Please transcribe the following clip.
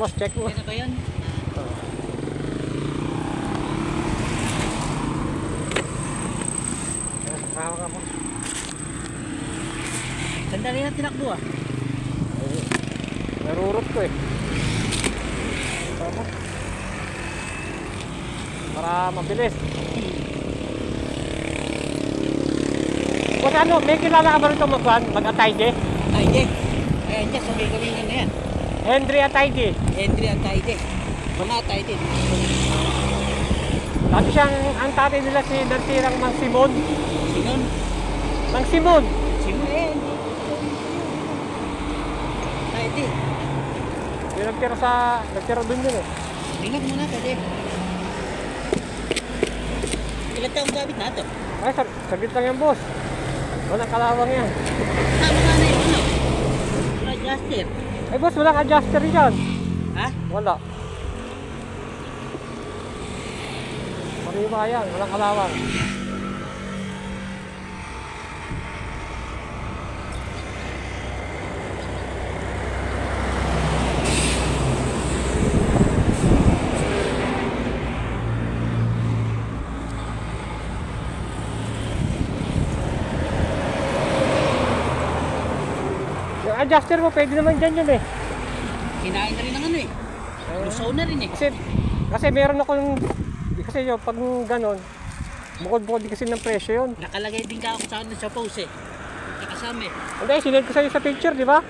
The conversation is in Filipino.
Mas check mo. Ano ba yun? Hawak mo. Sandali na tinakbo ah. Narurot ko eh. Para mabilis. Kung ano, may kilala ka ba rito mag-Atayde? Atayde. Ayan dyan, sabi kami nga na yan. Henry Atayde. Henry Atayde. Mga Atayde. Dati siyang, ang tatay nila si Nartirang Mang Simon. Sinon? Mang Simon. Simon eh. Atayde. Yung nagtira dun yun eh. Tingnan muna kasi. Ilan taong gamit na ito? Ay, saglit lang yan, boss. Walang kalawang yan. Tama nga na yun, ano? Adjuster. Ay, boss, walang adjuster dyan. Ha? Wala. Mariba yan, walang kalawang. Yung adjuster mo, pwede naman dyan yun eh. Kinain na rin ng ano eh. Lusaw na rin eh. Kasi meron akong, kasi yun, pag ganon, bukod-bukod din kasi ng presyo yun. Nakalagay din ka ako sa ano sa post eh. Nakasama eh. Hindi, sinend ko sa'yo sa picture, di ba?